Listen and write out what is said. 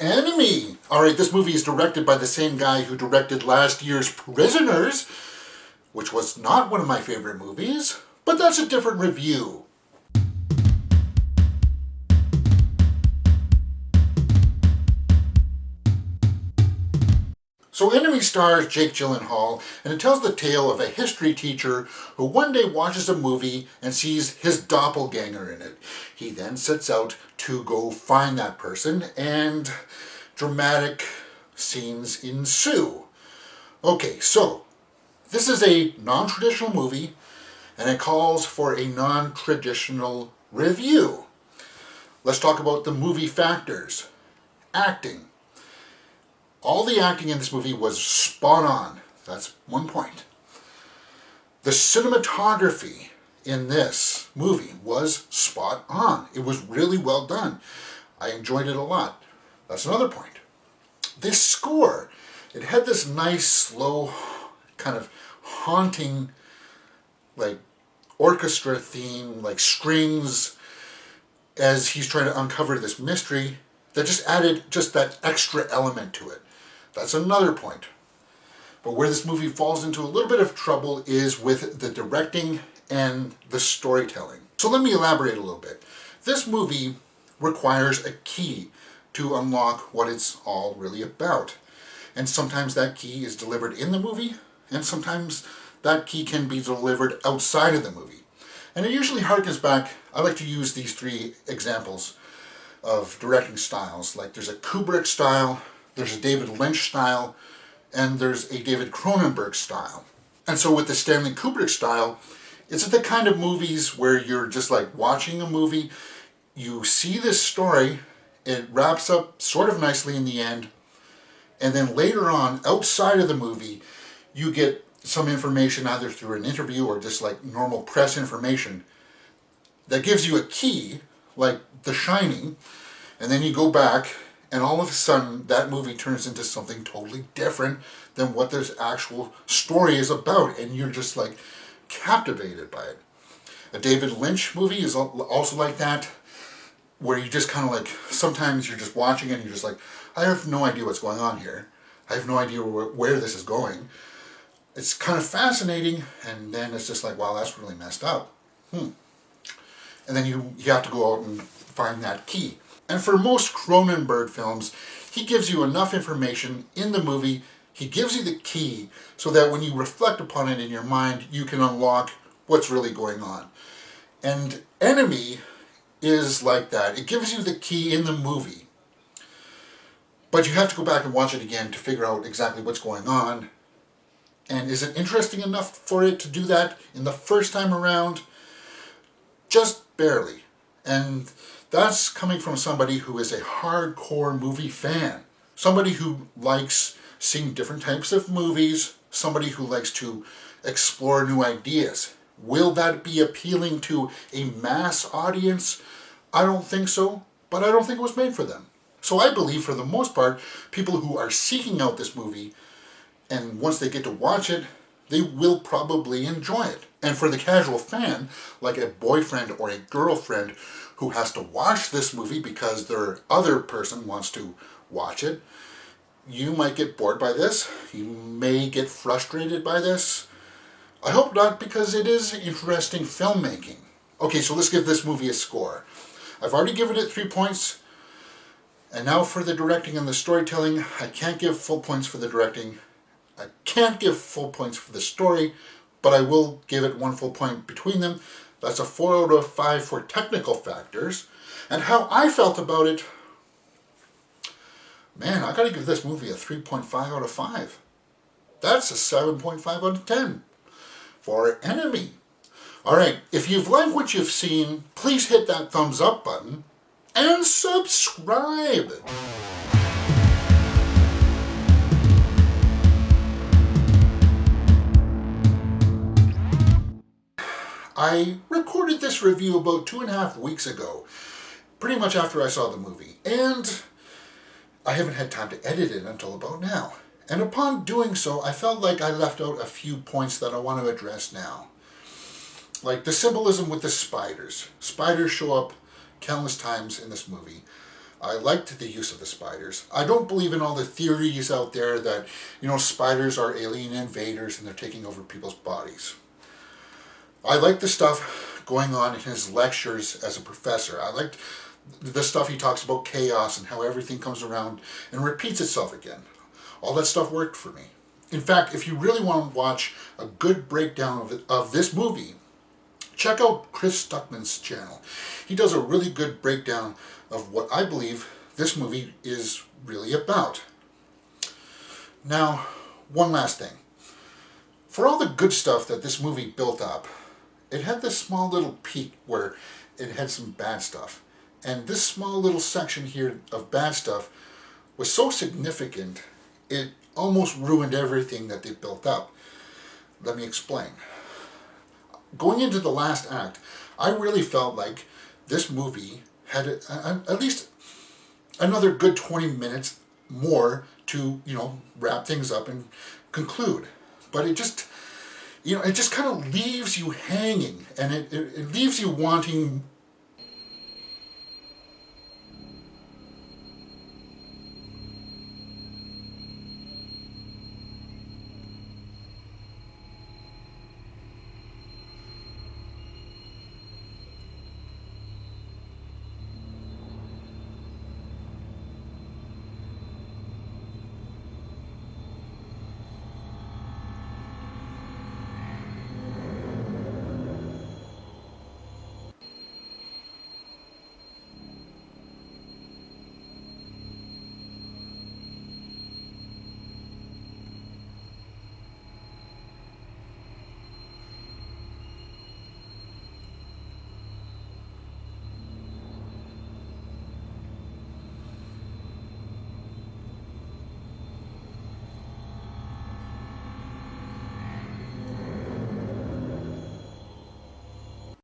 Enemy! Alright, this movie is directed by the same guy who directed last year's Prisoners, which was not one of my favorite movies, but that's a different review. So Enemy stars Jake Gyllenhaal, and it tells the tale of a history teacher who one day watches a movie and sees his doppelganger in it. He then sets out to go find that person, and dramatic scenes ensue. Okay, so this is a non-traditional movie, and it calls for a non-traditional review. Let's talk about the movie factors. Acting. All the acting in this movie was spot on. That's one point. The cinematography in this movie was spot on. It was really well done. I enjoyed it a lot. That's another point. This score, it had this nice, slow, kind of haunting, like, orchestra theme, like strings, as he's trying to uncover this mystery, that just added just that extra element to it. That's another point. But where this movie falls into a little bit of trouble is with the directing and the storytelling. So let me elaborate a little bit. This movie requires a key to unlock what it's all really about. And sometimes that key is delivered in the movie, and sometimes that key can be delivered outside of the movie. And it usually harkens back, I like to use these three examples of directing styles. Like there's a Kubrick style, there's a David Lynch style, and there's a David Cronenberg style. And so with the Stanley Kubrick style, it's the kind of movies where you're just like watching a movie, you see this story, it wraps up sort of nicely in the end, and then later on, outside of the movie, you get some information either through an interview or just like normal press information that gives you a key, like The Shining, and then you go back, and all of a sudden, that movie turns into something totally different than what this actual story is about, and you're just like captivated by it. A David Lynch movie is also like that, where you just kind of like, sometimes you're just watching it and you're just like, I have no idea what's going on here. I have no idea where this is going. It's kind of fascinating, and then it's just like, wow, that's really messed up. And then you have to go out and find that key. And for most Cronenberg films, he gives you enough information in the movie, he gives you the key, so that when you reflect upon it in your mind, you can unlock what's really going on. And Enemy is like that. It gives you the key in the movie, but you have to go back and watch it again to figure out exactly what's going on. And is it interesting enough for it to do that in the first time around? Just barely. And that's coming from somebody who is a hardcore movie fan. Somebody who likes seeing different types of movies. Somebody who likes to explore new ideas. Will that be appealing to a mass audience? I don't think so, but I don't think it was made for them. So I believe for the most part, people who are seeking out this movie, and once they get to watch it, they will probably enjoy it. And for the casual fan, like a boyfriend or a girlfriend who has to watch this movie because their other person wants to watch it, you might get bored by this. You may get frustrated by this. I hope not, because it is interesting filmmaking. Okay, so let's give this movie a score. I've already given it 3 points. And now for the directing and the storytelling. I can't give full points for the directing. I can't give full points for the story, but I will give it 1 full point between them. That's a 4 out of 5 for technical factors. And how I felt about it, man, I gotta give this movie a 3.5 out of 5. That's a 7.5 out of 10 for Enemy. Alright, if you've liked what you've seen, please hit that thumbs up button and subscribe. I recorded this review about 2.5 weeks ago, pretty much after I saw the movie, and I haven't had time to edit it until about now. And upon doing so, I felt like I left out a few points that I want to address now. Like the symbolism with the spiders. Spiders show up countless times in this movie. I liked the use of the spiders. I don't believe in all the theories out there that, spiders are alien invaders and they're taking over people's bodies. I liked the stuff going on in his lectures as a professor. I liked the stuff he talks about chaos and how everything comes around and repeats itself again. All that stuff worked for me. In fact, if you really want to watch a good breakdown of this movie, check out Chris Stuckman's channel. He does a really good breakdown of what I believe this movie is really about. Now, one last thing. For all the good stuff that this movie built up, it had this small little peak where it had some bad stuff. And this small little section here of bad stuff was so significant, it almost ruined everything that they built up. Let me explain. Going into the last act, I really felt like this movie had at least another good 20 minutes more to, wrap things up and conclude. But it just kind of leaves you hanging, and it leaves you wanting